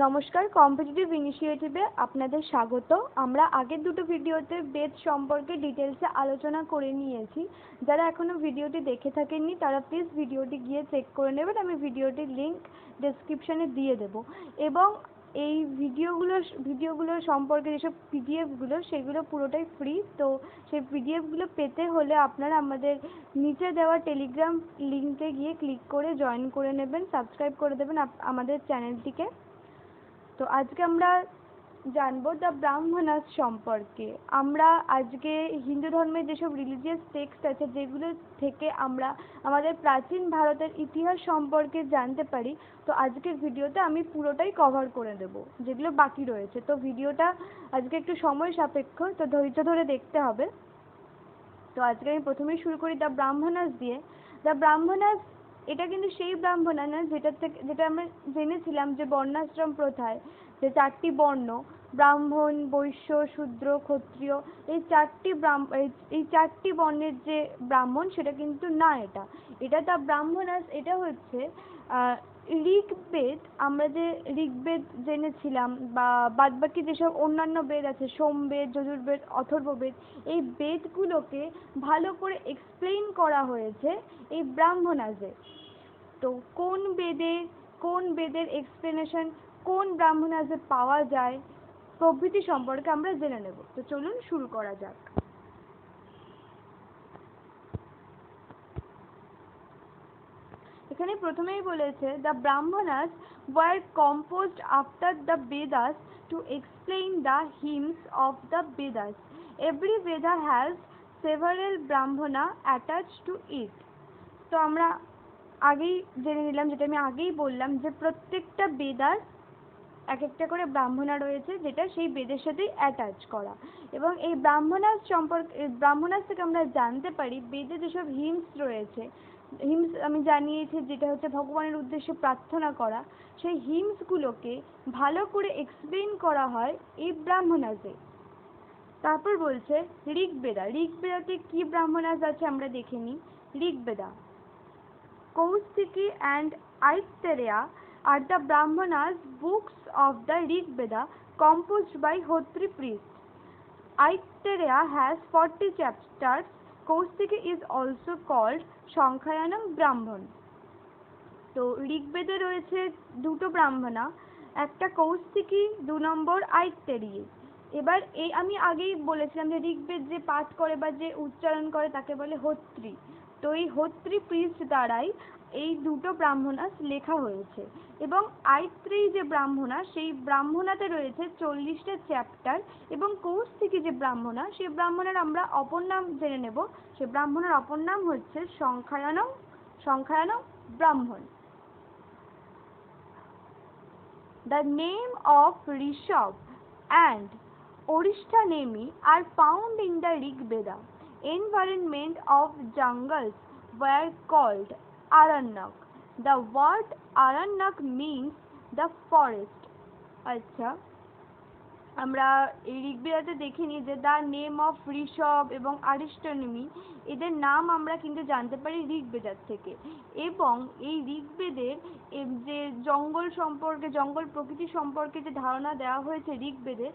নমস্কার, কম্পিটিটিভ ইনিশিয়েটিভে আপনাদের স্বাগত। আমরা আগের দুটো ভিডিওতে বেদ সম্পর্কে ডিটেলসে আলোচনা করে নিয়েছি। যারা এখনও ভিডিওটি দেখে থাকেননি তারা প্লিজ ভিডিওটি গিয়ে চেক করে নেবেন। আমি ভিডিওটির লিঙ্ক ডেসক্রিপশানে দিয়ে দেবো। এবং এই ভিডিওগুলোর সম্পর্কে যেসব পিডিএফগুলো সেগুলো পুরোটাই ফ্রি। তো সেই পিডিএফগুলো পেতে হলে আপনারা আমাদের নিচে দেওয়া টেলিগ্রাম লিঙ্কে গিয়ে ক্লিক করে জয়েন করে নেবেন, সাবস্ক্রাইব করে দেবেন আমাদের চ্যানেলটিকে। তো আজকে আমরা জানবো দ্য ব্রাহ্মণাস সম্পর্কে। আমরা আজকে হিন্দু ধর্মের যেসব রিলিজিয়াস টেক্সট আছে যেগুলো থেকে আমরা আমাদের প্রাচীন ভারতের ইতিহাস সম্পর্কে জানতে পারি, তো আজকের ভিডিওতে আমি পুরোটাই কভার করে দেবো যেগুলো বাকি রয়েছে। তো ভিডিওটা আজকে একটু সময় সাপেক্ষ, তো ধৈর্য ধরে দেখতে হবে। তো আজকে আমি প্রথমেই শুরু করি দ্য ব্রাহ্মণাস দিয়ে। দ্য ব্রাহ্মণাস এটা কিন্তু সেই ব্রাহ্মণা না যেটা আমরা জেনেছিলাম যে বর্ণাশ্রম প্রথায় যে চারটি বর্ণ ব্রাহ্মণ, বৈশ্য, শূদ্র, ক্ষত্রিয়, এই চারটি বর্ণের যে ব্রাহ্মণ সেটা কিন্তু না। এটা দ্য ব্রাহ্মণাস এটা হচ্ছে ঋগ্বেদ। আমরা যে ঋগ্বেদ জেনেছিলাম বা বাদবাকি যেসব অন্যান্য বেদ আছে, সোমবেদ, যজুর্বেদ, অথর্ববেদ, এই বেদগুলোকে ভালো করে এক্সপ্লেইন করা হয়েছে এই ব্রাহ্মণাসে। তো কোন বেদের এক্সপ্লেনেশন কোন ব্রাহ্মণাসে পাওয়া যায় প্রভৃতি সম্পর্কে আমরা জেনে নেব। তো চলুন শুরু করা যাক। এখানে প্রথমেই বলেছে the Brahmanas were composed after the Vedas to explain the hymns of the Vedas. Every Veda has several Brahmana attached to it. তো আমরা আগেই জেনে নিলাম, যেটা আমি আগেই বললাম, যে প্রত্যেকটা বেদার এক একটা করে ব্রাহ্মণা রয়েছে যেটা সেই বেদের সাথেই অ্যাটাচ করা। এবং এই ব্রাহ্মণাস থেকে আমরা জানতে পারি বেদে যেসব হিমস রয়েছে, হিমস আমি জানিয়েছি যেটা হচ্ছে ভগবানের উদ্দেশ্যে প্রার্থনা করা, সেই হিমসগুলোকে ভালো করে এক্সপ্লেইন করা হয় এই ব্রাহ্মণাসে। তারপর বলছে ঋগ্বেদাতে কি ব্রাহ্মণাস আছে আমরা দেখে নিই। Rigveda, Kaushiki and Aitareya are the Brahmanas books of the Rig Veda composed by Hotri priests. Aitareya has 40 chapters. Kaushiki is also called Shankhayanam Brahman. তো ঋগ্বেদে রয়েছে দুটো ব্রাহ্মণা, একটা কৌশিকী, 2 নম্বর আইত্তেরিয়। এবার আমি আগেই বলেছিলাম যে ঋগ্বেদ যে পাঠ করে বা যে উচ্চারণ করে তাকে বলে হোত্রি। তো এই হোত্রি প্রিস্ট দ্বারাই এই দুটো ব্রাহ্মণাস লেখা হয়েছে। এবং আইত্রেয়ী যে ব্রাহ্মণা, সেই ব্রাহ্মণাতে রয়েছে 40টা চ্যাপ্টার। এবং কৌশিকী যে ব্রাহ্মণা, সেই ব্রাহ্মণার আমরা অপর নাম জেনে নেব। সে ব্রাহ্মণের অপর নাম হচ্ছে সংখ্যায়নম ব্রাহ্মণ। The name of Rishabh and Orishthanemi are found in the Rig Veda. Environment of jungles were called Aranyak. The word Aranyak means the forest. আচ্ছা, আমরা এই ঋগ্বেদাতে দেখিনি যে দ্য নেম অফ ঋষভ এবং আরিষ্টনেমি, এদের নাম আমরা কিন্তু জানতে পারি ঋগ্বেদার থেকে। এবং এই ঋগ্বেদের যে জঙ্গল প্রকৃতি সম্পর্কে যে ধারণা দেওয়া হয়েছে ঋগ্বেদে,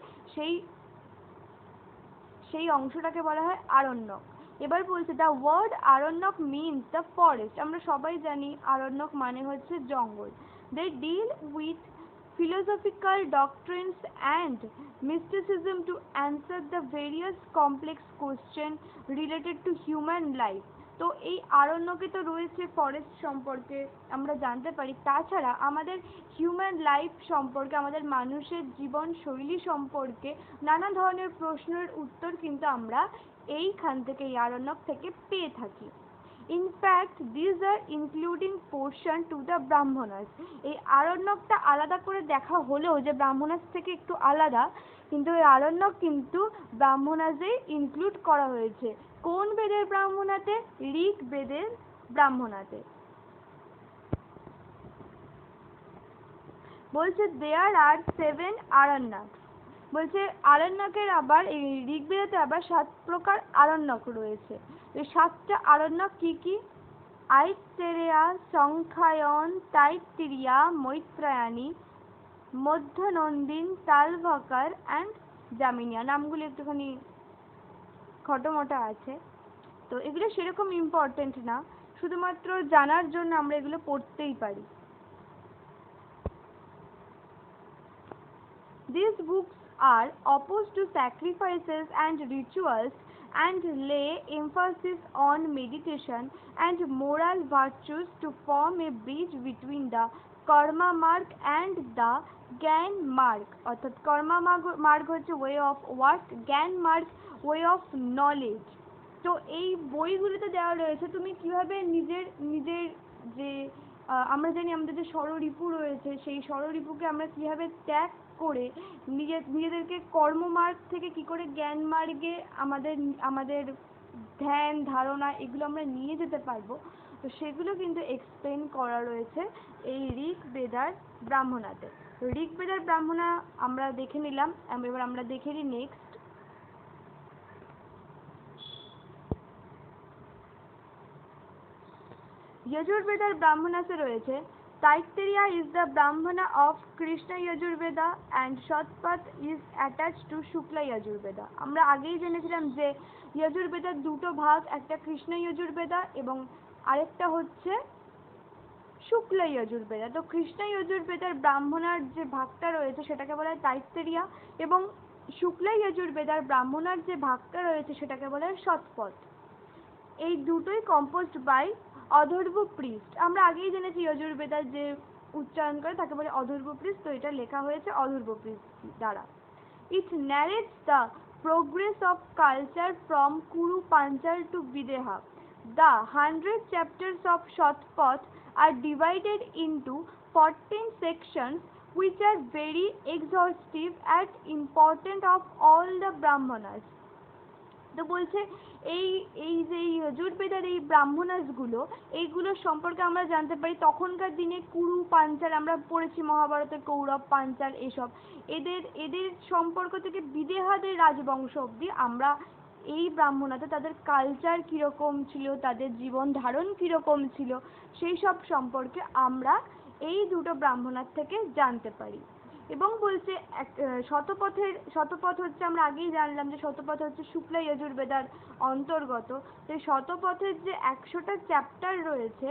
সেই অংশটাকে বলা হয় আরণ্যক। এবার বলছে the word Aranyaka means the forest. আমরা সবাই জানি আরণ্যক মানে হচ্ছে জঙ্গল। They deal with philosophical doctrines and mysticism to answer the various complex questions related to human life. তো এই আরণ্যকে তো রয়েছে ফরেস্ট সম্পর্কে আমরা জানতে পারি, তাছাড়া আমাদের হিউম্যান লাইফ সম্পর্কে, আমাদের মানুষের জীবন শৈলী সম্পর্কে নানা ধরনের প্রশ্নের উত্তর কিন্তু আমরা এইখান থেকে, এই আরণ্যক থেকে পেয়ে থাকি। In fact, these are including portion to the Brahmanas. এই আরণ্যকটা আলাদা করে দেখা হলেও যে ব্রাহ্মণাস থেকে একটু আলাদা, কিন্তু এই আরণ্যক কিন্তু ব্রাহ্মণাসে ইনক্লুড করা হয়েছে। কোন বেদের ব্রাহ্মণাতে? ঋগ্বেদের ব্রাহ্মণাতে। বলছে there are 7 আরণ্যক। বলছে আরণ্যকের আবার এই ঋগ্বেদে আবার 7 প্রকার আরণ্যক রয়েছে। এই 7টা আরণ্যক কি কি? আইত্তেরেয়া, সংখ্যায়ন, তাইত্তিরিয়া, মৈত্রায়ণী, মধ্যনন্দিন, তালভাকার অ্যান্ড জামিনিয়া। নামগুলো একটুখানি খটোমটো আছে, তো এগুলো সেরকম ইম্পর্টেন্ট না, শুধুমাত্র জানার জন্য আমরা এগুলো পড়তেই পারি। These books are opposed to sacrifices and rituals and lay emphasis on meditation and moral virtues to form a bridge between the karma marg and the জ্ঞান মার্গ। অর্থাৎ কর্মা মার্গ হচ্ছে ওয়ে অফ ওয়ার্ক, জ্ঞান মার্গ ওয়ে অফ নলেজ। তো এই বইগুলিতে দেওয়া রয়েছে তুমি কিভাবে নিজের নিজের যে আমরা জানি আমাদের যে ষড়রিপু রয়েছে, সেই ষড়রিপুকে আমরা কিভাবে ত্যাগ করে নিজেদেরকে কর্মমার্গ থেকে কি করে জ্ঞান মার্গে আমাদের আমাদের ধ্যান ধারণা এগুলো আমরা নিয়ে যেতে পারবো, তো সেগুলো কিন্তু এক্সপ্লেন করা রয়েছে এই ঋগ্বেদার ব্রাহ্মণাতে। ঋগ্বেদার ব্রাহ্মণা আমরা দেখে নিলাম, এবার আমরা দেখে নিই নেক্সট। যজুর্বেদার ব্রাহ্মণাতে রয়েছে Taittiriya is the Brahmana of Krishna Yajurveda and Shatapatha is attached to Shukla Yajurveda. আমরা আগেই জেনেছিলাম যে যজুর্বেদার দুটো ভাগ, একটা কৃষ্ণ যজুর্বেদা এবং আরেকটা হচ্ছে শুক্লা যজুর্বেদা। তো কৃষ্ণ যজুর্বেদার ব্রাহ্মণার যে ভাগটা রয়েছে সেটাকে বলা হয় তাইত্তেরিয়া, এবং শুক্লা যজুর্বেদার ব্রাহ্মণার যে ভাগটা রয়েছে সেটাকে বলা হয় শতপথ। এই দুটোই কম্পোজড বাই অধর্ব পৃষ্ঠ। আমরা আগেই জেনেছি যজুর্বেদার যে উচ্চারণ করে তাকে বলে অধর্ব পৃষ্ঠ, তো এটা লেখা হয়েছে অধর্ব পৃষ্ঠ দ্বারা। It narrates the progress of culture from Kuru Panchal to Videha. The 100 chapters of Shotpath are divided into 14 sections which are very exhaustive and important of all the Brahmanas. তো বলছে এই এই যে যজুর্বেদার এই ব্রাহ্মণাসগুলো, এইগুলোর সম্পর্কে আমরা জানতে পারি তখনকার দিনে কুরু পাঞ্চাল, আমরা পড়েছি মহাভারতের কৌরব পাঞ্চাল এসব, এদের সম্পর্ক থেকে বিদেহাদের রাজবংশ অবধি আমরা এই ব্রাহ্মণাতে তাদের কালচার কীরকম ছিল, তাদের জীবন ধারণ কীরকম ছিল, সেই সব সম্পর্কে আমরা এই দুটো ব্রাহ্মণার থেকে জানতে পারি। এবং বলছে শতপথ হচ্ছে, আমরা আগেই জানলাম যে শতপথ হচ্ছে শুক্লা যজুর্বেদার অন্তর্গত। তো শতপথের যে 100টা চ্যাপ্টার রয়েছে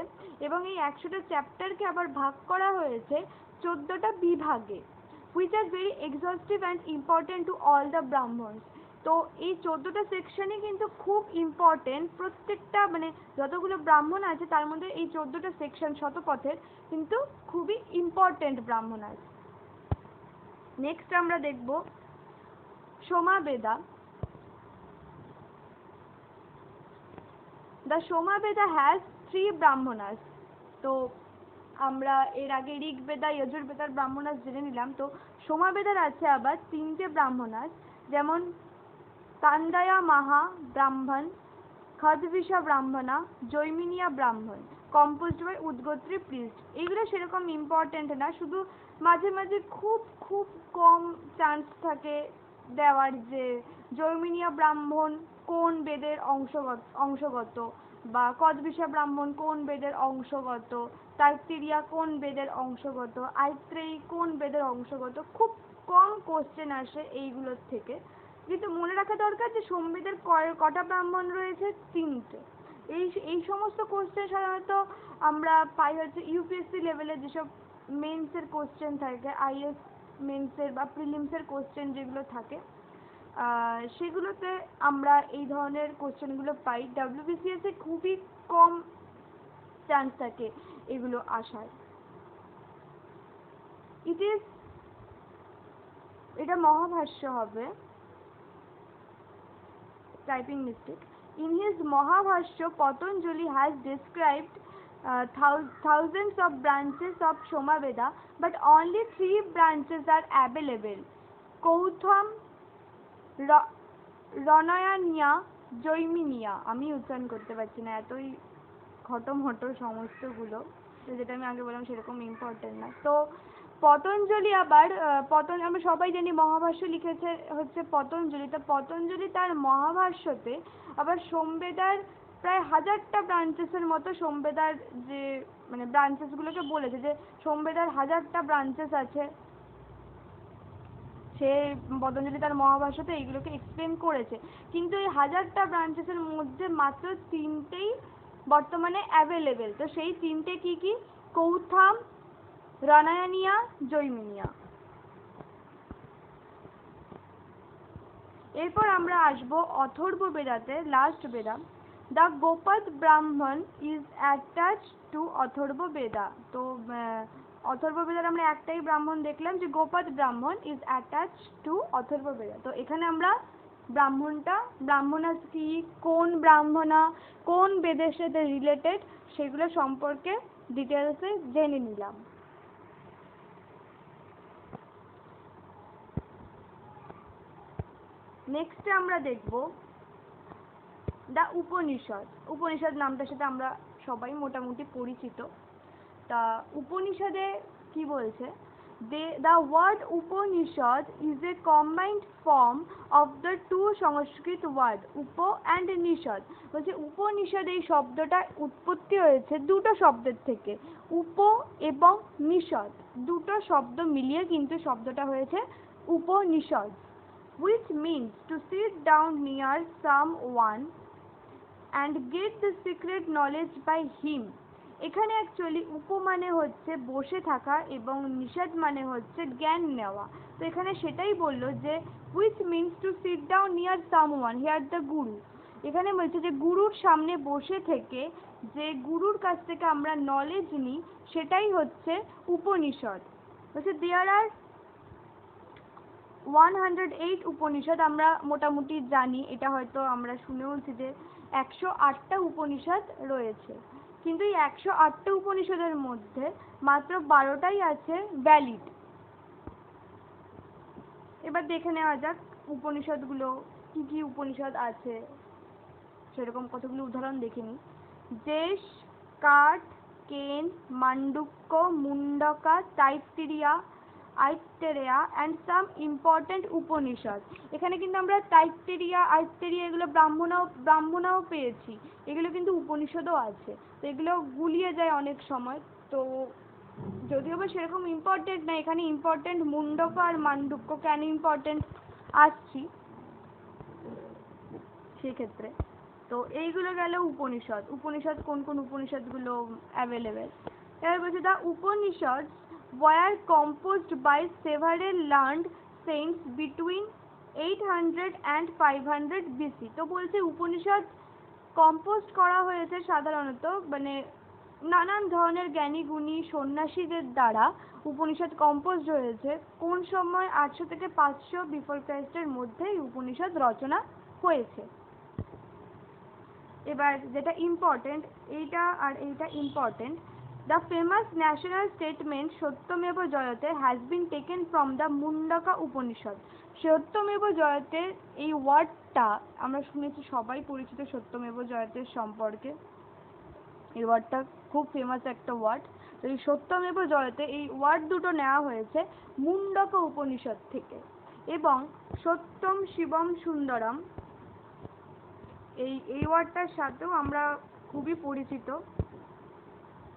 এবং এই 100টা চ্যাপ্টারকে আবার ভাগ করা হয়েছে 14টা বিভাগে, which are very exhaustive and important to all the Brahmins. তো এই 14টা সেকশনই কিন্তু খুব ইম্পর্টেন্ট, প্রত্যেকটা মানে যতগুলো ব্রাহ্মণ আছে তার মধ্যে এই 14টা সেকশন শতপথের কিন্তু খুবই ইম্পর্টেন্ট ব্রাহ্মণ আছে। নেক্সট আমরা দেখব সোমাবেদা। The সোমাবেদা has 3 Brahmanas. তো আমরা এর আগে ঋগ্বেদা যজুর্বেদার ব্রাহ্মণাস জেনে নিলাম, তো সোমাবেদার আছে আবার 3টে ব্রাহ্মণাস, যেমন তান্ডায়া মাহা ব্রাহ্মণ, খদভিষা ব্রাহ্মণা, জৈমিনিয়া ব্রাহ্মণ, কম্পোজড বাই উদ্গোত্রী পৃষ্ঠ। এইগুলো সেরকম ইম্পর্টেন্ট না, শুধু মাঝে মাঝে খুব খুব কম চান্স থাকে দেওয়ার যে জৈমিনিয়া ব্রাহ্মণ কোন বেদের অংশগত, বা কদভিষা ব্রাহ্মণ কোন বেদের অংশগত, তাইত্তেরিয়া কোন বেদের অংশগত, আইত্রেয়ী কোন বেদের অংশগত, খুব কম কোশ্চেন আসে এইগুলোর থেকে। কিন্তু মনে রাখা দরকার যে সোমবেদের কটা ব্রাহ্মণ রয়েছে? 3টে। এই সমস্ত কোশ্চেন সাধারণত আমরা পাই হচ্ছে ইউপিএসসি লেভেলে যেসব মেন্সের কোশ্চেন থাকে, আইএস মেন্সের বা প্রিলিমসের কোশ্চেন যেগুলো থাকে সেগুলোতে আমরা এই ধরনের কোশ্চেনগুলো পাই। ডাব্লিউবিসিএস এ খুবই কম চান্স থাকে এগুলো আসার। এটা মহাভাষ্য হবে, typing mistake. In his Mahabhashya, Patanjali has described thousands of branches of Somaveda, but only 3 branches are available: Kautham, Ranayaniya, Jaiminiya. আমি উচ্চারণ করতে পারছি না, এতই খটোমটো সমস্তগুলো, তো যেটা আমি আগে বললাম সেরকম ইম্পর্টেন্ট না। তো পতঞ্জলি আবার আমরা সবাই জানি মহাভাষ্য লিখেছে হচ্ছে পতঞ্জলি। তো পতঞ্জলি তার মহাভাষ্যতে আবার সোমবেদার প্রায় 1000টা ব্রাঞ্চেসের মতো সোমবেদার যে মানে ব্রাঞ্চেসগুলোকে বলেছে যে সোমবেদার 1000টা ব্রাঞ্চেস আছে, সে পতঞ্জলি তার মহাভাষ্যতে এইগুলোকে এক্সপ্লেন করেছে, কিন্তু এই 1000টা ব্রাঞ্চেসের মধ্যে মাত্র 3টেই বর্তমানে অ্যাভেলেবেল। তো সেই 3টে কি কি? কৌথাম, রানায়ানিয়া, জৈমিনিয়া। এরপর আমরা আসবো অথর্ব বেদাতে, লাস্ট বেদা। দ্য গোপদ ব্রাহ্মণ ইজ অ্যাটাচড টু অথর্ব বেদা। তো অথর্ব বেদার আমরা একটাই ব্রাহ্মণ দেখলাম, যে গোপদ ব্রাহ্মণ ইজ অ্যাটাচড টু অথর্ব বেদা। তো এখানে আমরা ব্রাহ্মণা কি, কোন ব্রাহ্মণা, কোন বেদের সাথে রিলেটেড, সেগুলো সম্পর্কে ডিটেলসে জেনে নিলাম। নেক্সটে আমরা দেখব দ্য উপনিষদ। উপনিষদ নামটার সাথে আমরা সবাই মোটামুটি পরিচিত। তা উপনিষদে কি বলছে? The word Upanishad is a combined form of the two Sanskrit word Upo and Nishad। বলছে উপনিষদ এই শব্দটা উৎপত্তি হয়েছে দুটো শব্দের থেকে, উপ এবং নিষদ। দুটো শব্দ মিলিয়ে কিন্তু শব্দটা হয়েছে Upanishad, which means to sit down near someone and get the secret knowledge by him। এখানে অ্যাকচুয়ালি উপ মানে হচ্ছে বসে থাকা এবং নিষদ মানে হচ্ছে জ্ঞান নেওয়া। তো এখানে সেটাই বললো যে which means to sit down near someone, here the guru। এখানে বলছে যে গুরুর সামনে বসে থেকে যে গুরুর কাছ থেকে আমরা নলেজ নিই, সেটাই হচ্ছে উপনিষদ। বলছে there are 108 উপনিষদ। আমরা মোটামুটি জানি, এটা হয়তো আমরা শুনেওছি যে 108টা উপনিষদ রয়েছে, কিন্তু এই 108টা উপনিষদের মধ্যে মাত্র 12টাই আছে ভ্যালিড। এবার দেখে নেওয়া যাক উপনিষদগুলো কি কি উপনিষদ আছে, সেরকম কতগুলো উদাহরণ দেখে নিই। দেশ, Katha, Kena, Mandukya, Mundaka, Taittiriya, Aitareya and some important Upanishad. এখানে কিন্তু আমরা টাইপটেরিয়া, আইত্তেরিয়া এগুলো ব্রাহ্মণাও পেয়েছি, এগুলো কিন্তু উপনিষদও আছে। তো এগুলো গুলিয়ে যায় অনেক সময়, তো যদিও বা সেরকম ইম্পর্টেন্ট না, এখানে ইম্পর্টেন্ট মুন্ডকা আর মান্ডুক্য। কেন ইম্পর্টেন্ট আসছি সেক্ষেত্রে। তো এইগুলো গেল উপনিষদ। উপনিষদ কোন কোন উপনিষদগুলো অ্যাভেলেবেল। এবার বলছে the Upanishad were composed by several learned saints between 800 and 500 BC। তো বলছে উপনিষদ কম্পোজ করা হয়েছে সাধারণত মানে নানান ধরনের জ্ঞানী গুণী সন্ন্যাসীদের দ্বারা উপনিষদ কম্পোজ হয়েছে। কোন সময়? 800 থেকে 500 বিফোর ক্রাইস্টের মধ্যে এই উপনিষদ রচনা হয়েছে। এবার যেটা ইম্পর্টেন্ট, এইটা আর এইটা important. The famous national statement Satyameva Jayate has been taken from the Mundaka Upanishad. Satyameva Jayate এই ওয়ার্ডটা আমরা শুনেছি, সবাই পরিচিত সত্যমেব জয়তের সম্পর্কে। এই ওয়ার্ডটা খুব ফেমাস একটা ওয়ার্ড। তো এই সত্যমেব জয়তে এই ওয়ার্ড দুটো নেওয়া হয়েছে মুন্ডকা উপনিষদ থেকে। এবং সত্যম শিবম সুন্দরম, এই ওয়ার্ডটার সাথেও আমরা খুবই পরিচিত।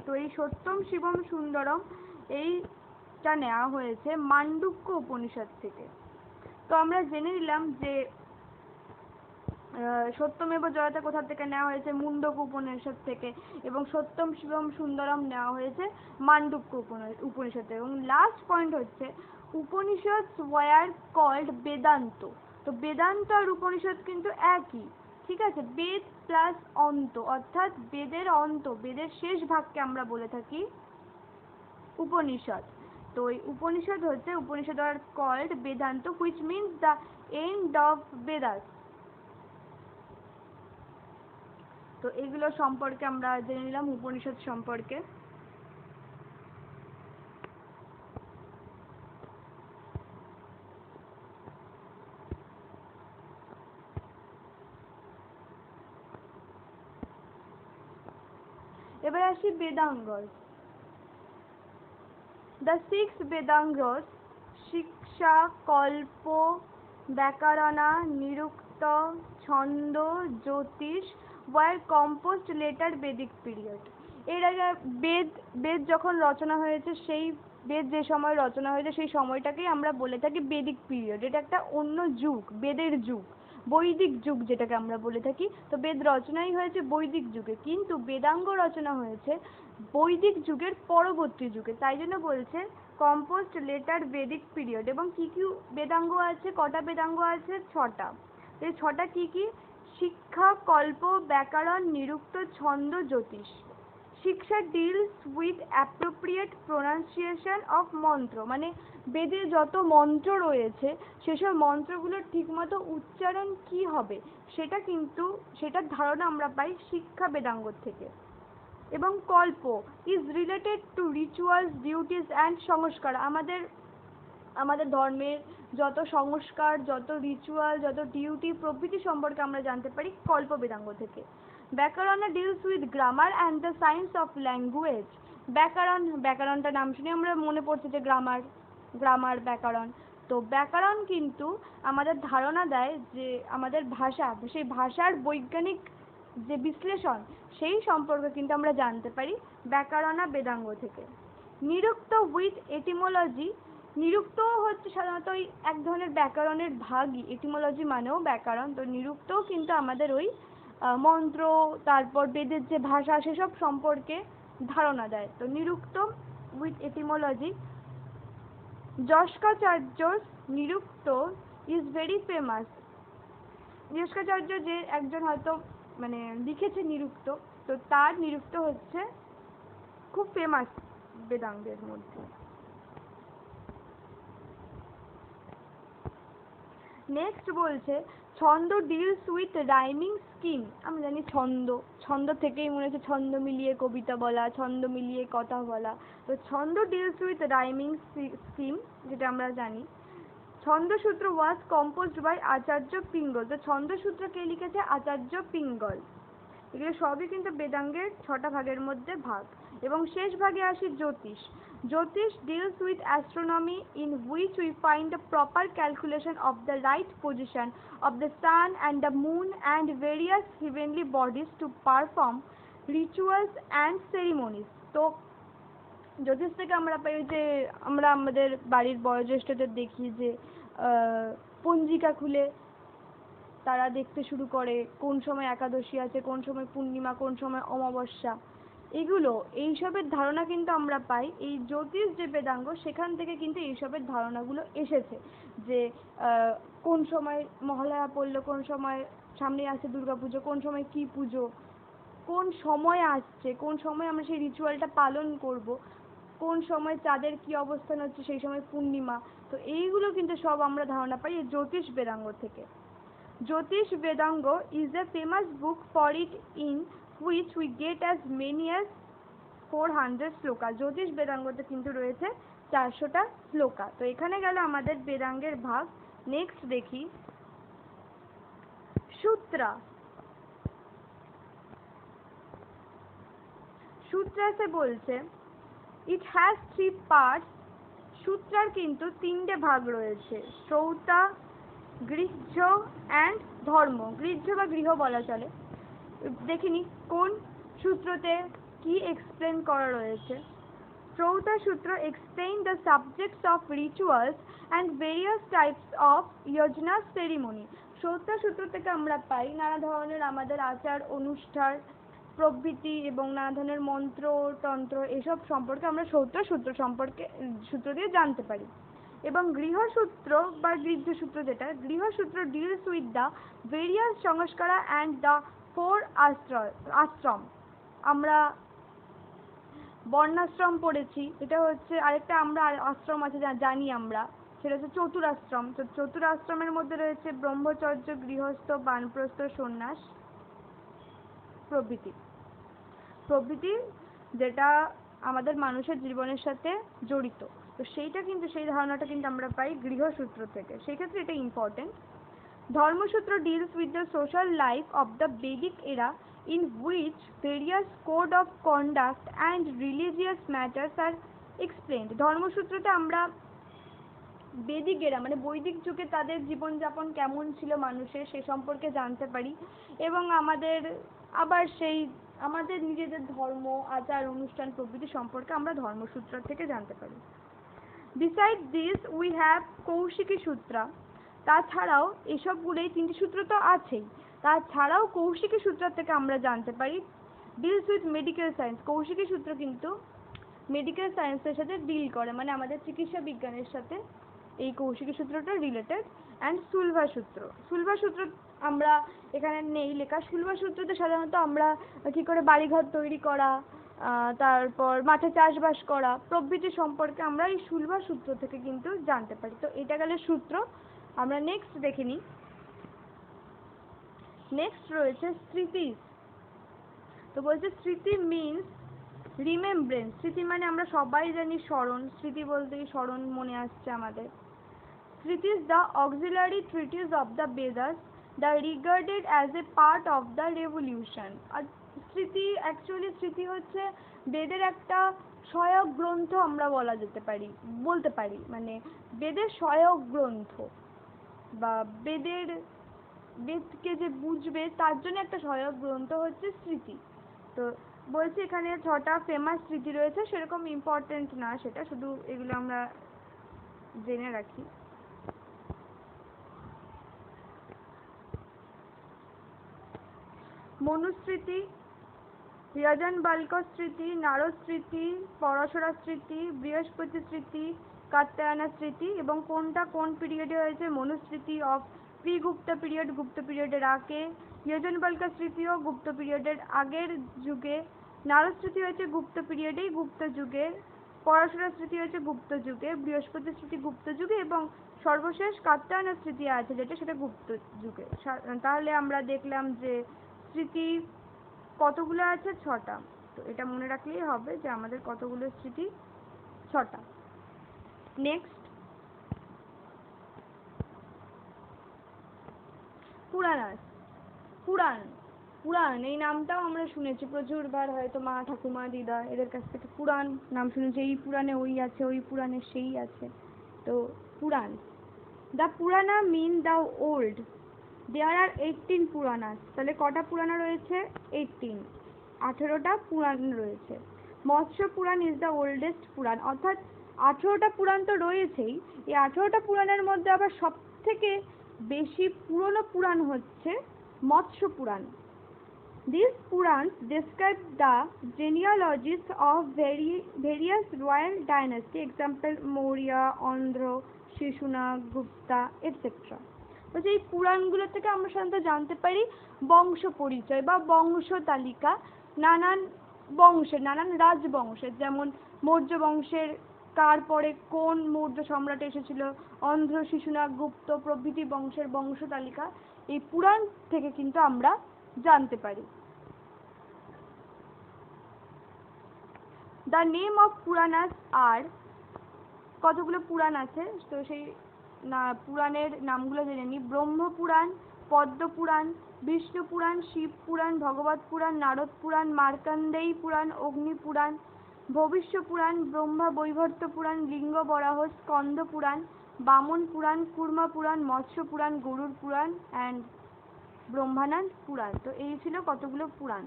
তো এই সত্যম শিবম সুন্দরম এইটা নেওয়া হয়েছে মান্ডুক্য উপনিষদ থেকে। তো আমরা জেনে নিলাম যে সত্যমেব জয়তে কোথা থেকে নেওয়া হয়েছে, মুন্ডক উপনিষদ থেকে, এবং সত্যম শিবম সুন্দরম নেওয়া হয়েছে মান্ডুক্য উপনিষদ থেকে। এবং লাস্ট পয়েন্ট হচ্ছে উপনিষদ ওয়ার কল্ড বেদান্ত। তো বেদান্ত আর উপনিষদ কিন্তু একই, ঠিক আছে? বেদ প্লাস অন্ত, অর্থাৎ বেদের অন্ত, বেদের শেষ ভাগকে আমরা বলে থাকি উপনিষদ। তো এই উপনিষদ হচ্ছে উপনিষদ আর called Vedanta, which means the end of Vedas. তো এগুলো সম্পর্কে আমরা জেনে নিলাম উপনিষদ সম্পর্কে। এবার আসি বেদাঙ্গস। The six Vedangas, শিক্ষা, কল্প, ব্যাকরণা, নিরুক্ত, ছন্দ, জ্যোতিষ were composed later Vedic period। এর আগে বেদ যখন রচনা হয়েছে সেই বেদ যে সময় রচনা হয়েছে সেই সময়টাকেই আমরা বলে থাকি বেদিক পিরিয়ড। এটা একটা অন্য যুগ, বেদের যুগ, বৈদিক যুগ যেটাকে আমরা বলে থাকি। তো বেদ রচনাই হয়েছে বৈদিক যুগে, কিন্তু বেদাঙ্গ রচনা হয়েছে বৈদিক যুগের পরবর্তী যুগে। তাই জন্য বলছে কম্পোজড লেটার বেদিক পিরিয়ড। এবং কি কি বেদাঙ্গ আছে, কটা বেদাঙ্গ আছে? 6টা। এই 6টা কি কি? শিক্ষা, কল্প, ব্যাকরণ, নিরুক্ত, ছন্দ, জ্যোতিষ। শিক্ষা deals with appropriate pronunciation of মন্ত্র, মানে বেদে যত মন্ত্র রয়েছে সেসব মন্ত্রগুলোর ঠিকমতো উচ্চারণ কি হবে সেটার ধারণা আমরা পাই শিক্ষা বেদাঙ্গ থেকে। এবং কল্প is related to rituals, duties and সংস্কার। আমাদের ধর্মের যত সংস্কার, যত রিচুয়াল, যত ডিউটি প্রভৃতি সম্পর্কে আমরা জানতে পারি কল্প বেদাঙ্গ থেকে। Vyakarana deals with grammar and the science of language. ব্যাকরণটা নাম শুনে আমরা মনে পড়ছে যে গ্রামার ব্যাকরণ। তো ব্যাকরণ কিন্তু আমাদের ধারণা দেয় যে আমাদের ভাষা, সেই ভাষার বৈজ্ঞানিক যে বিশ্লেষণ সেই সম্পর্কে কিন্তু আমরা জানতে পারি ব্যাকরণ বেদাঙ্গ থেকে। নিরুক্ত উইথ এটিমোলজি। নিরুক্ত হচ্ছে সাধারণত ওই এক ধরনের ব্যাকরণের ভাগই, এটিমোলজি মানেও ব্যাকরণ। তো নিরুক্তও কিন্তু আমাদের ওই মন্ত্র, তারপর বেদের যে ভাষা সেসব সম্পর্কে ধারণা দেয়। তো নিরুক্ত উইথ এটিমোলজি। যস্কাচার্যর Nirukta is very famous. Yaskacharya যে একজন হয়তো মানে লিখেছে নিরুক্ত, তো তার নিরুক্ত হচ্ছে খুব ফেমাস বেদাঙ্গের মধ্যে। নেক্সট বলছে ছন্দ ডিলস উইথ রাইমিং স্কিম। আমরা জানি ছন্দ থেকেই মনে হচ্ছে ছন্দ মিলিয়ে কবিতা বলা, ছন্দ মিলিয়ে কথা বলা। তো ছন্দ ডিলস উইথ রাইমিং স্কিম, যেটা আমরা জানি। ছন্দসূত্র ওয়াজ কম্পোজড বাই আচার্য পিঙ্গল। তো ছন্দসূত্র কে লিখেছে? আচার্য পিঙ্গল। এগুলো সবই কিন্তু বেদাঙ্গের 6টা ভাগের মধ্যে ভাগ। এবং শেষ ভাগে আসি জ্যোতিষ। জ্যোতিষ deals with astronomy in which we find the proper calculation of the right position of the sun and the moon and various heavenly bodies to perform rituals and ceremonies. তো জ্যোতিষ থেকে আমরা পাই যে আমরা আমাদের বাড়ির বয়োজ্যেষ্ঠদের দেখি যে পঞ্জিকা খুলে তারা দেখতে শুরু করে কোন সময় একাদশী আছে, কোন সময় পূর্ণিমা, কোন সময় অমাবস্যা। এইসবের ধারণা কিন্তু আমরা পাই এই জ্যোতিষ যে বেদাঙ্গ সেখান থেকে কিন্তু এইসবের ধারণাগুলো এসেছে যে কোন সময় মহালয়া পড়লো, কোন সময় সামনে আসছে দুর্গাপুজো, কোন সময় কি পুজো, কোন সময় আসছে, কোন সময় আমরা সেই রিচুয়ালটা পালন করব, কোন সময় চাঁদের কি অবস্থান হচ্ছে সেই সময় পূর্ণিমা। তো এইগুলো কিন্তু সব আমরা ধারণা পাই এই জ্যোতিষ বেদাঙ্গ থেকে। জ্যোতিষ বেদাঙ্গ is a famous book for it in which we get as many as 400 শ্লোকা। জ্যোতিষ বেদাঙ্গতে কিন্তু রয়েছে 400টা শ্লোকা। তো এখানে গেল আমাদের বেদাঙ্গের ভাগ। নেক্সট দেখি সূত্রা। সূত্রাসে বলছে it has 3 parts। সূত্রার কিন্তু 3টে ভাগ রয়েছে, শ্রৌতা, গৃহ্য অ্যান্ড ধর্ম। গৃহ্য বা গৃহ বলা চলে। দেখিনি কোন সূত্রতে কি এক্সপ্লেন করা রয়েছে। শ্রৌতা সূত্র explain the subjects of rituals and various types of যজ্ঞ সেরিমনি। শ্রৌতা সূত্র থেকে আমরা পাই নানা ধরনের আমাদের আচার অনুষ্ঠান প্রভৃতি এবং নানা ধরনের মন্ত্র তন্ত্র এসব সম্পর্কে আমরা সূত্র দিয়ে জানতে পারি। এবং গৃহসূত্র বা গৃহ্যসূত্র যেটা, Grihasutra deals with the various sanskaras and the 4 ashram. আমরা বর্ণাশ্রম পড়েছি, এটা হচ্ছে আরেকটা আমরা আশ্রম আছে জানি আমরা, সেটা হচ্ছে চতুরাশ্রম। তো চতুরাশ্রমের মধ্যে রয়েছে ব্রহ্মচর্য, গৃহস্থ, বানপ্রস্থ, সন্ন্যাস প্রভৃতি যেটা আমাদের মানুষের জীবনের সাথে জড়িত। তো সেই ধারণাটা কিন্তু আমরা পাই গৃহসূত্র থেকে, সেই ক্ষেত্রে এটা important. Dharmasutra deals with the social life of the Vedic era in which various code of conduct and religious matters are explained। ধর্মসূত্রতে আমরা বেদিক এরা মানে বৈদিক যুগে তাদের জীবনযাপন কেমন ছিল মানুষের সে সম্পর্কে জানতে পারি। এবং আমাদের নিজেদের ধর্ম, আচার অনুষ্ঠান প্রভৃতি সম্পর্কে আমরা ধর্মসূত্র থেকে জানতে পারি। Beside this we have Kaushiki Sutra. তাছাড়াও এসবগুলোই 3টি সূত্র তো আছেই, তাছাড়াও কৌশিকী সূত্র থেকে আমরা জানতে পারি deals with medical science. Kaushiki সূত্র কিন্তু মেডিকেল সায়েন্সের সাথে ডিল করে, মানে আমাদের চিকিৎসা বিজ্ঞানের সাথে এই কৌশিকী সূত্রটা রিলেটেড। অ্যান্ড সুলভা সূত্র, সুলভা সূত্র আমরা এখানে নেই লেখা। সুলভা সূত্রতে সাধারণত আমরা কী করে বাড়িঘর তৈরি করা, তারপর মাঠে চাষবাস করা প্রভৃতি সম্পর্কে আমরা এই সুলভা সূত্র থেকে কিন্তু জানতে পারি। তো এটা গেলে সূত্র। আমরা নেক্সট দেখে নিই। নেক্সট রয়েছে স্মৃতি। তো বলছে স্মৃতি মিনস রিমেমব্রেন্স। স্মৃতি মানে আমরা সবাই জানি স্মরণ, স্মৃতি বলতেই স্মরণ মনে আসছে আমাদের। Smriti is the auxiliary treatise of the Vedas, the regarded as a part of the revolution. আর স্মৃতি অ্যাকচুয়ালি স্মৃতি হচ্ছে বেদের একটা সহায়ক গ্রন্থ আমরা বলতে পারি, মানে বেদের সহায়ক গ্রন্থ বা বেদকে যে বুঝবে তার জন্য একটা সহায়ক গ্রন্থ হচ্ছে স্মৃতি। তো বলছি এখানে 6টা ফেমাস স্মৃতি রয়েছে, সেরকম ইম্পর্টেন্ট না সেটা, শুধু এগুলো আমরা জেনে রাখি। মনুস্মৃতি, যজনবালক স্মৃতি, নারদ স্মৃতি, পরাশরা স্মৃতি, বৃহস্পতি স্মৃতি, কাত্যায়না স্মৃতি। এবং কোনটা কোন পিরিয়ডে হয়েছে? Manusmriti of pre Gupta period, Gupta পিরিয়ডের আগে। যজনবালক স্মৃতিও গুপ্ত পিরিয়ডের আগের যুগে। নারদ স্মৃতি হয়েছে গুপ্ত পিরিয়ডেই, গুপ্ত যুগে। পরাশরা স্মৃতি হয়েছে গুপ্ত যুগে। বৃহস্পতি স্মৃতি গুপ্ত যুগে এবং সর্বশেষ কাত্যায়না স্মৃতি আছে যেটা, সেটা গুপ্ত যুগে। তাহলে আমরা দেখলাম যে স্মৃতি কতগুলো আছে? 6টা। তো এটা মনে রাখলেই হবে যে আমাদের কতগুলো স্মৃতি? 6টা। নেক্সট পুরাণাস। পুরাণ এই নামটাও আমরা শুনেছি প্রচুরবার, হয়তো মা ঠাকুমা দিদা এদের কাছ থেকে পুরাণ নাম শুনেছি, এই পুরাণে ওই আছে, ওই পুরাণে সেই আছে। তো Purana, the Purana mean the old. There are 18 Puranas. তাহলে কটা পুরাণ রয়েছে? 18টা পুরাণ রয়েছে। Matsya Purana is the oldest Purana, অর্থাৎ 18টা পুরাণ তো রয়েছেই, এই 18টা পুরাণের মধ্যে আবার সব থেকে বেশি পুরনো পুরাণ হচ্ছে মৎস্য পুরাণ। These Purans describe the genealogies of various royal dynasties, example Maurya, Andhra, Shishunag, Gupta, etc. বলছে এই পুরাণগুলো থেকে আমরা সাধারণত জানতে পারি বংশ পরিচয় বা বংশ তালিকা নানান বংশের, নানান রাজবংশের, যেমন মৌর্য বংশের কার পরে কোন মৌর্য সম্রাট এসেছিল, অন্ধ্র, শিশুনাগ, গুপ্ত প্রভৃতি বংশের বংশ তালিকা এই পুরাণ থেকে কিন্তু আমরা জানতে পারি। দ্য নেম অফ পুরাণাস আর, কতগুলো পুরাণ আছে তো সেই পুরাণের নামগুলো জেনে নিই। ব্রহ্মপুরাণ, পদ্মপুরাণ, বিষ্ণু পুরাণ, শিব পুরাণ, ভগবত পুরাণ, নারদ পুরাণ, মার্কন্ডেয় পুরাণ, অগ্নি পুরাণ, ভবিষ্য পুরাণ, ব্রহ্মা বৈবর্ত পুরাণ, লিঙ্গ বরাহ, স্কন্দ পুরাণ, বামন পুরাণ, কুর্মা পুরাণ, মৎস্য পুরাণ, গরুড় পুরাণ অ্যান্ড ব্রহ্মানন্দ পুরাণ। তো এই ছিল কতগুলো পুরাণ।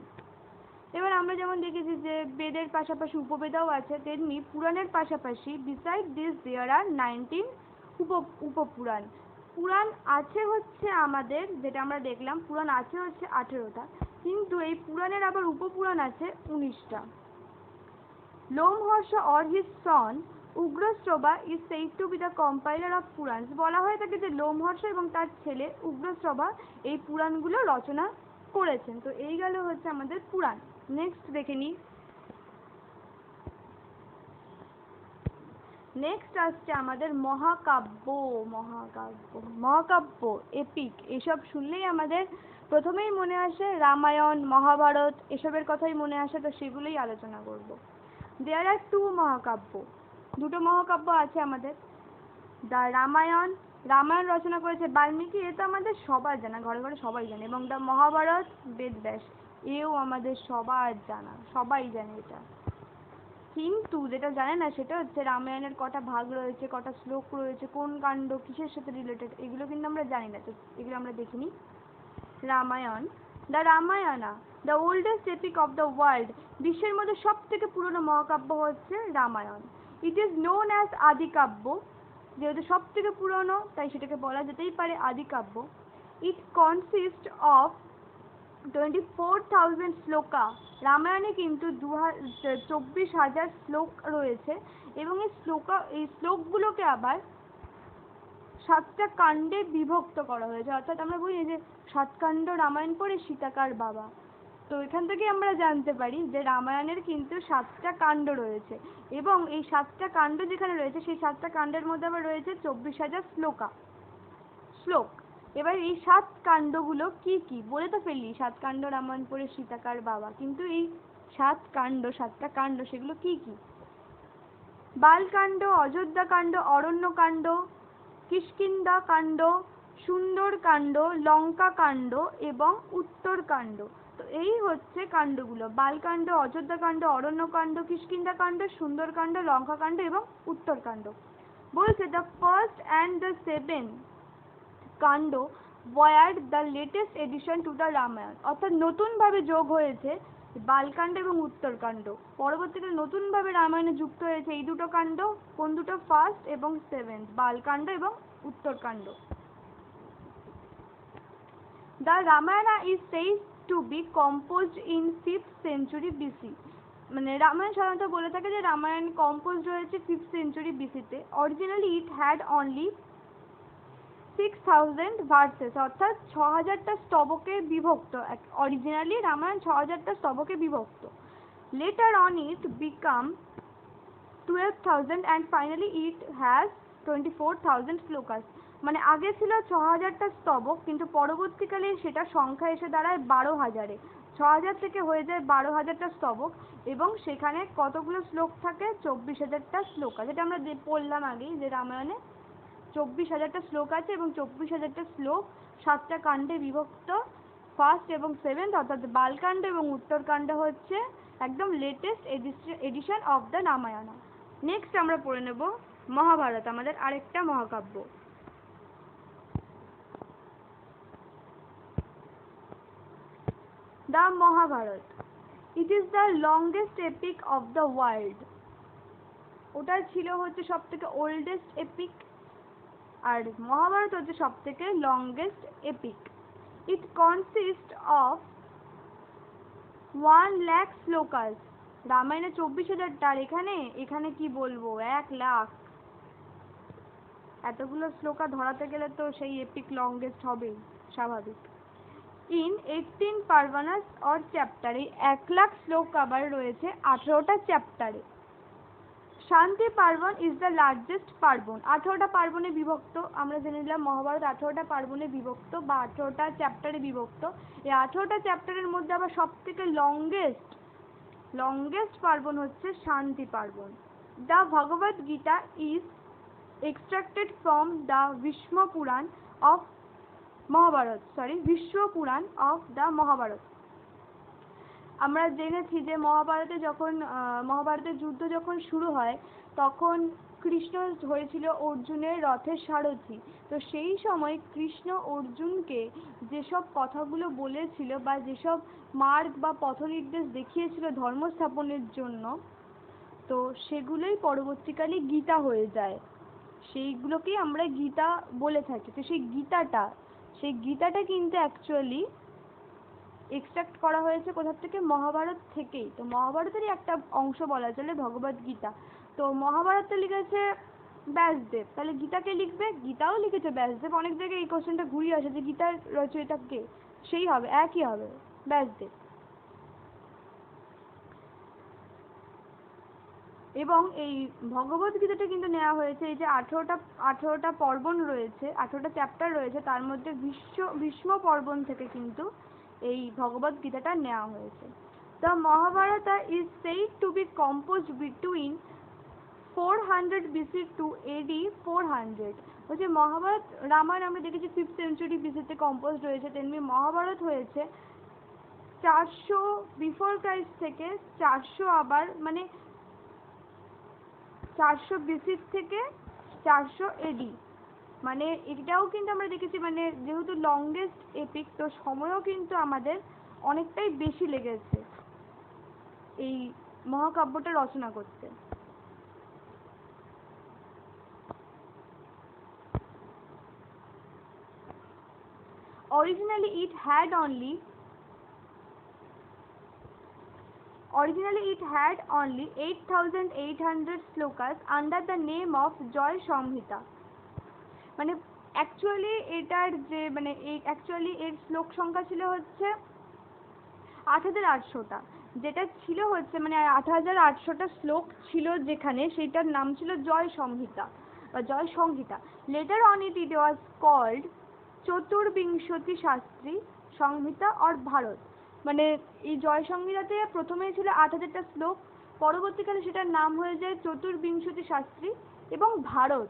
এবার আমরা যেমন দেখেছি যে বেদের পাশাপাশি উপবেদাও আছে, তেমনি পুরাণের পাশাপাশি বিসাইড দিস দেয়ার আর 19 উপপুরাণ। পুরাণ আছে হচ্ছে আমাদের, যেটা আমরা দেখলাম পুরাণ আছে হচ্ছে 18টা, কিন্তু এই পুরাণের আবার উপপুরাণ আছে 19টা। লোমহর্ষ or his son উগ্রশ্রবা is said to be the compiler of Purans। বলা হয়ে থাকে যে লোমহর্ষ এবং তার ছেলে উগ্রশ্রবা এই পুরাণগুলো রচনা করেছেন। তো এই গেল হচ্ছে আমাদের পুরাণ। নেক্সট দেখে নিই। নেক্সট আসছে আমাদের মহাকাব্য। এপিক, এসব শুনলেই আমাদের প্রথমেই মনে আসে রামায়ণ, মহাভারত, এসবের কথাই মনে আসে, তো সেগুলোই আলোচনা করব। দেয়ার আর 2 মহাকাব্য, 2টো মহাকাব্য আছে আমাদের। দ্য রামায়ণ রচনা করেছে বাল্মীকি, এ তো আমাদের সবার জানা, ঘরে ঘরে সবাই জানে। এবং দ্য মহাভারত বেদব্যাস, এও আমাদের সবার জানা, সবাই জানে এটা। কিন্তু যেটা জানে না সেটা হচ্ছে রামায়ণের কটা ভাগ রয়েছে, কটা শ্লোক রয়েছে, কোন কাণ্ড কিসের সাথে রিলেটেড, এগুলো কিন্তু আমরা জানি না। তো এগুলো আমরা দেখিনি। Ramayana, the Ramayana the oldest epic of the world. বিশ্বের মধ্যে সব থেকে পুরনো মহাকাব্য হচ্ছে Ramayana. It is known as Adikavya, যেহেতু সব থেকে পুরনো তাই সেটাকে বলা যেতেই পারে আদিকাব্য। ইট কনসিস্ট অফ 24,000 শ্লোকা। রামায়ণে কিন্তু 24,000 শ্লোক রয়েছে এবং এই শ্লোকগুলোকে আবার 7টা কাণ্ডে বিভক্ত করা হয়েছে। অর্থাৎ আমরা বলি যে 7 কাণ্ড রামায়ণ পড়ে সীতাকার বাবা, তো এখান থেকে আমরা জানতে পারি যে রামায়ণের কিন্তু 7টা কাণ্ড রয়েছে এবং এই 7টা কাণ্ড যেখানে রয়েছে সেই 7টা কাণ্ডের মধ্যে আবার রয়েছে 24,000 শ্লোক। এবার এই 7 কাণ্ডগুলো কি কি বলে তো ফেললি, 7 কাণ্ড রামায়ণ পড়ে সীতাকার বাবা, কিন্তু এই 7টা কাণ্ড সেগুলো কি কি? বালকাণ্ড, অযোধ্যাকাণ্ড, অরণ্যকাণ্ড, কিষ্কিন্ধা কাণ্ড, সুন্দরকাণ্ড, লঙ্কাকাণ্ড এবং উত্তরকাণ্ড। তো এই হচ্ছে কাণ্ডগুলো, বালকাণ্ড, অযোধ্যাকাণ্ড, অরণ্যকাণ্ড, কিষ্কিন্ধাকাণ্ড, সুন্দরকাণ্ড, লঙ্কাকাণ্ড এবং উত্তরকাণ্ড। বলছে the first and the seventh kanda were the latest addition to the Ramayana. অর্থাৎ নতুনভাবে যোগ হয়েছে বালকাণ্ড এবং উত্তরকাণ্ড, পরবর্তীকালে নতুনভাবে রামায়ণে যুক্ত হয়েছে এই দুটো কাণ্ড। কোন দুটো? ফার্স্ট এবং সেভেন্থ, বালকাণ্ড এবং Uttarakanda. The Ramayana is said to be composed in 5th century BC। মানে রামায়ণ সাধারণত বলে থাকে যে রামায়ণ কম্পোজড হয়েছে 5th century BC তে। Originally it had only 6,000 versus, অর্থাৎ 6,000টা স্তবকে বিভক্ত। অরিজিনালি রামায়ণ 6,000টা স্তবকে বিভক্ত। Letter on it become 12,000 and finally it has 24,000 shlokas. মানে আগে ছিল 6,000টা স্তবক, কিন্তু পরবর্তীকালে সেটা সংখ্যা এসে দাঁড়ায় 12,000-এ। 6,000 থেকে হয়ে যায় 12,000টা স্তবক এবং সেখানে কতগুলো শ্লোক থাকে? 24,000টা শ্লোক আছে। যেটা আমরা পড়লাম আগেই যে রামায়ণে 24,000টা শ্লোক আছে এবং 24,000টা শ্লোক 7টা কাণ্ডে বিভক্ত। ফার্স্ট এবং সেভেন্থ অর্থাৎ বালকাণ্ড এবং উত্তরকাণ্ড হচ্ছে একদম latest edition of the Ramayana. Next আমরা পড়ে নেব মহাভারত, আমাদের আরেকটা মহাকাব্য। The Mahabharata, it is the longest epic of the world. ওটা ছিল হচ্ছে সব থেকে ওল্ডেস্ট এপিক, আর মহাভারত হচ্ছে সব থেকে longest epic. It consist of 1 lakh shlokas. রামায়ণে 24,000টা, আর এখানে কি বলবো 1 লাখ। এতগুলো শ্লোকা ধরাতে গেলে তো সেই এপিক লংগেস্ট হবেই, স্বাভাবিক। ইন 18 পার্ভানাস অর চ্যাপ্টার, এই 1 লাখ শ্লোক আবার রয়েছে 18টা চ্যাপ্টারে। শান্তি পার্বণ ইজ দ্য লার্জেস্ট পার্বণ। 18টা পার্বণে বিভক্ত। আমরা জেনে নিলাম মহাভারত 18টা পার্বণে বিভক্ত বা 18টা চ্যাপ্টারে বিভক্ত। এই 18টা চ্যাপ্টারের মধ্যে আবার সব থেকে লংগেস্ট পার্বণ হচ্ছে Shanti Parva. The Bhagavad Gita is extracted from the Bhishma Purana of the Mahabharata. আমরা জেনেছি যে মহাভারতের যুদ্ধ যখন শুরু হয় তখন কৃষ্ণ হয়েছিল অর্জুনের রথের সারথি। তো সেই সময় কৃষ্ণ অর্জুনকে যেসব কথাগুলো বলেছিল বা যেসব মার্গ বা পথনির্দেশ দেখিয়েছিল ধর্ম স্থাপনের জন্য, তো সেগুলোই পরবর্তীকালে গীতা হয়ে যায়। সেইগুলোকেই আমরা গীতা বলে থাকি। তো সেই গীতাটা কিন্তু অ্যাকচুয়ালি এক্সট্রাক্ট করা হয়েছে কোথা থেকে? মহাভারত থেকেই। তো মহাভারতেরই একটা অংশ বলা চলে ভগবদ গীতা। তো মহাভারতটা লিখেছে ব্যাসদেব, তাহলে গীতাকে লিখবে? গীতাও লিখেছে ব্যাসদেব। অনেক জায়গায় এই কোশ্চেনটা ঘুরিয়ে আসে যে গীতার রচয়িতা কে? সেই হবে, একই হবে, ব্যাসদেব। এবং এই ভগবদ গীতাটা কিন্তু নেওয়া হয়েছে এই যে 18টা পর্বণ রয়েছে, 18টা চ্যাপ্টার রয়েছে, তার মধ্যে ভীষ্ম পর্বণ থেকে কিন্তু এই ভগবদ গীতাটা নেওয়া হয়েছে। The Mahabharata is said to be composed between 400 BC two AD 400। বলছে রামায়ণ আমরা দেখেছি 5th century BC তে কম্পোজড হয়েছে, তেমনি মহাভারত হয়েছে 400 বিফোর ক্রাইস্ট থেকে 400 আবার মানে 400 BC থেকে 400 AD। মানে এটাও কিন্তু আমরা দেখেছি, মানে যেহেতু লংগেস্ট এপিক তো সময়ও কিন্তু আমাদের অনেকটাই বেশি লেগেছে এই মহাকাব্যটা রচনা করতে। Originally it had only 8,800 shlokas under the name of জয় সংহিতা। মানে অ্যাকচুয়ালি এটার যে মানে অ্যাকচুয়ালি এর শ্লোক সংখ্যা ছিল হচ্ছে 8,800টা, যেটা ছিল হচ্ছে মানে 8,800টা শ্লোক ছিল যেখানে, সেটার নাম ছিল জয় সংহিতা বা Jay Samhita. Later on it was called Chaturvimshati Shastri Samhita or Bharat. মানে এই জয় সংহিতাতে প্রথমেই ছিল 8,000টা শ্লোক, পরবর্তীকালে সেটার নাম হয়ে যায় চতুর্বিংশতি শাস্ত্রী এবং ভারত,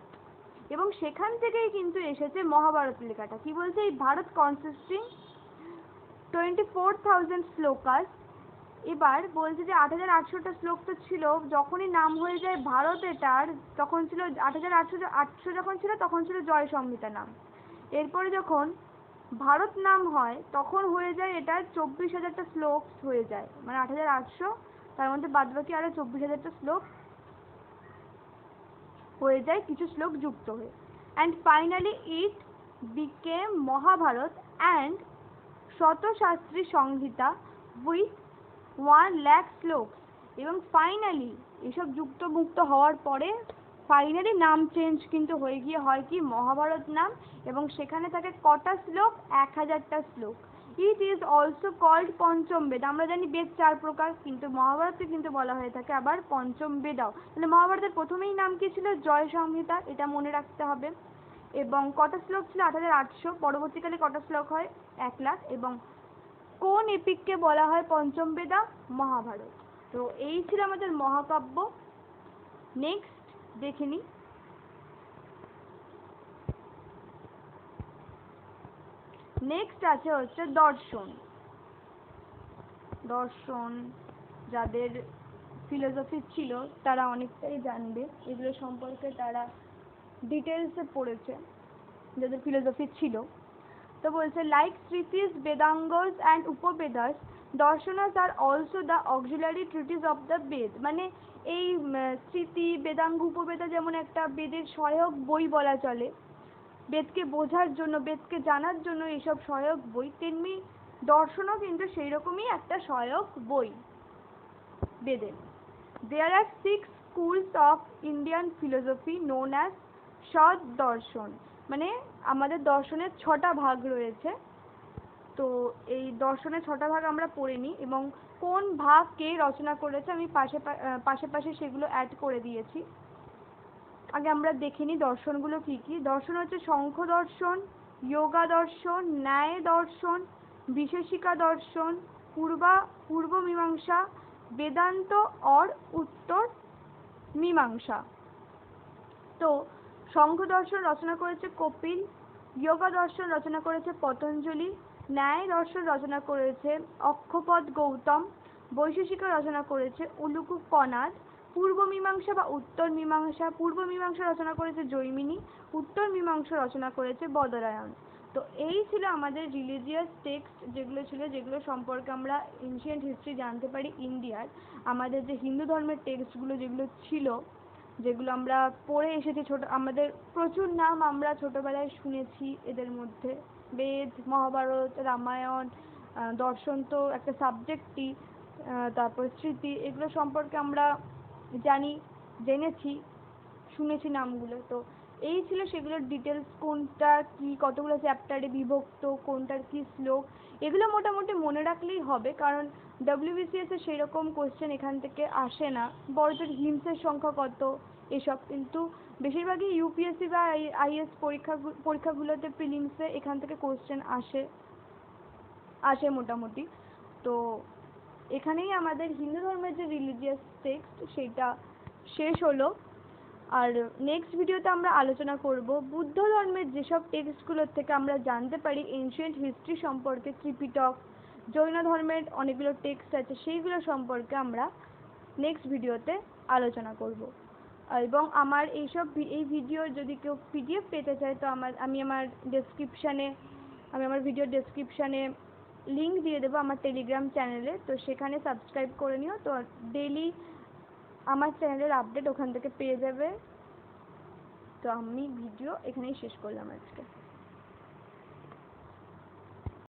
এবং সেখান থেকেই কিন্তু এসেছে মহাভারত লেখাটা। কি বলছে, এই ভারত কনসিস্টিং 24,000 শ্লোকাস। এবার বলছে যে 8,800টা শ্লোক তো ছিল, যখনই নাম হয়ে যায় ভারত এটার, তখন ছিল 8,800 যখন ছিল তখন ছিল জয় সংহিতা নাম। এরপরে যখন ভারত নাম হয় তখন হয়ে যায় এটা 24,000টা শ্লোক হয়ে যায়, মানে 8,800 তার মধ্যে বাদবাকি আরো 24,000টা শ্লোক হয়ে যায়, কিছু শ্লোক যুক্ত হয়ে। And finally it became Mahabharata and Shatashastri Samhita with 1,00,000 shlok. এবং ফাইনালি এসব যুক্ত মুক্ত হওয়ার পরে ফাইনালি নাম চেঞ্জ কিন্তু হয়ে গিয়ে হয় কি মহাভারত নাম, এবং সেখানে থাকে কটা শ্লোক, 1,000টা শ্লোক। ইট ইজ অলসো কল্ড পঞ্চম বেদ। আমরা জানি বেদ 4 প্রকার, কিন্তু মহাভারতকে কিন্তু বলা হয়ে থাকে আবার পঞ্চম বেদাও। তাহলে মহাভারতের প্রথমেই নাম কি ছিল, জয় সংহিতা, এটা মনে রাখতে হবে। এবং কটা শ্লোক ছিল, 8,800, পরবর্তীকালে কটা শ্লোক হয়, 1,00,000। এবং কোন এপিককে বলা হয় পঞ্চম বেদা, মহাভারত। তো এই ছিল আমাদের মহাকাব্য। নেক্সট দেখে নিই। নেক্সট আছে হচ্ছে দর্শন। দর্শন যাদের ফিলোসফি ছিল তারা অনেকটাই জানবে, এগুলো সম্পর্কে তারা ডিটেলসে পড়েছে যাদের ফিলোসফি ছিল। তো বলছে like Smritis Vedangas and Upavedas, Darshanas are also the auxiliary treatise of the Veda. মানে এই স্মৃতি বেদাঙ্গ উপবেদা যেমন একটা বেদের সহায়ক বই বলা চলে, বেদকে বোঝার জন্য বেদকে জানার জন্য এইসব সহায়ক বই, তেমনি দর্শনও কিন্তু সেই রকমই একটা সহায়ক বই বেদের। There are 6 schools of Indian philosophy known as সৎ দর্শন। মানে আমাদের দর্শনের 6টা ভাগ রয়েছে। তো এই দর্শনের 6টা ভাগ আমরা পড়ে নিই, এবং কোন ভাগ কে রচনা করেছে আমি পাশে পাশে সেগুলো অ্যাড করে দিয়েছি। আগে আমরা দেখে নিই দর্শনগুলো কি কি। দর্শন হচ্ছে সংখ্য দর্শন, যোগা দর্শন, ন্যায় দর্শন, বিশেষিকা দর্শন, পূর্ব মীমাংসা, বেদান্ত और উত্তর মীমাংসা। তো সংখ্য দর্শন রচনা করেছে কপিল, যোগা দর্শন রচনা করেছে পতঞ্জলি, ন্যায় দর্শন রচনা করেছে অক্ষপদ গৌতম, বৈশেষিকা রচনা করেছে উলুকু কনাদ, পূর্ব মীমাংসা বা উত্তর মীমাংসা রচনা করেছে জৈমিনী, উত্তর মীমাংসা রচনা করেছে বদরায়ণ। তো এই ছিল আমাদের রিলিজিয়াস টেক্সট যেগুলো ছিল, যেগুলো সম্পর্কে আমরা এনশিয়েন্ট হিস্ট্রি জানতে পারি ইন্ডিয়ার। আমাদের যে হিন্দু ধর্মের টেক্সটগুলো যেগুলো ছিল, যেগুলো আমরা পড়ে এসেছি, আমাদের প্রচুর নাম আমরা ছোটবেলায় শুনেছি এদের মধ্যে, বেদ, মহাভারত, রামায়ণ, দর্শন তো একটা সাবজেক্টই, তারপর স্মৃতি, এগুলো সম্পর্কে আমরা জেনেছি, শুনেছি নামগুলো। তো এই ছিল সেগুলোর ডিটেলস, কোনটা কি, কতগুলো চ্যাপ্টারে বিভক্ত, কোনটার কি শ্লোক, এগুলো মোটামুটি মনে রাখলেই হবে, কারণ WBCS এ সেই রকম কোশ্চেন এখান থেকে আসে না। বড়জোর হিন্সের সংখ্যা কত এসব, কিন্তু বেশিরভাগই UPSC বা IAS পরীক্ষাগুলোতে প্রিলিমসে এখান থেকে কোশ্চেন আসে মোটামুটি। তো এখানেই আমাদের হিন্দু ধর্মের যে রিলিজিয়াস টেক্সট সেটা শেষ হলো। আর নেক্সট ভিডিওতে আমরা আলোচনা করব বুদ্ধ ধর্মের যেসব টেক্সটগুলোর থেকে আমরা জানতে পারি এনশিয়েন্ট হিস্ট্রি সম্পর্কে, ত্রিপিটক, জৈন ধর্মের অনেকগুলো টেক্সট আছে, সেইগুলো সম্পর্কে আমরা নেক্সট ভিডিওতে আলোচনা করব। এবং আমার এই ভিডিওর যদি কেউ PDF পেতে চায় তো আমি আমার ভিডিও ডেসক্রিপশানে লিঙ্ক দিয়ে দেবো আমার টেলিগ্রাম চ্যানেলে, তো সেখানে সাবস্ক্রাইব করে নিও, তো ডেইলি আমার চ্যানেলের আপডেট ওখান থেকে পেয়ে যাবে। তো আমি ভিডিও এখানেই শেষ করলাম আজকে।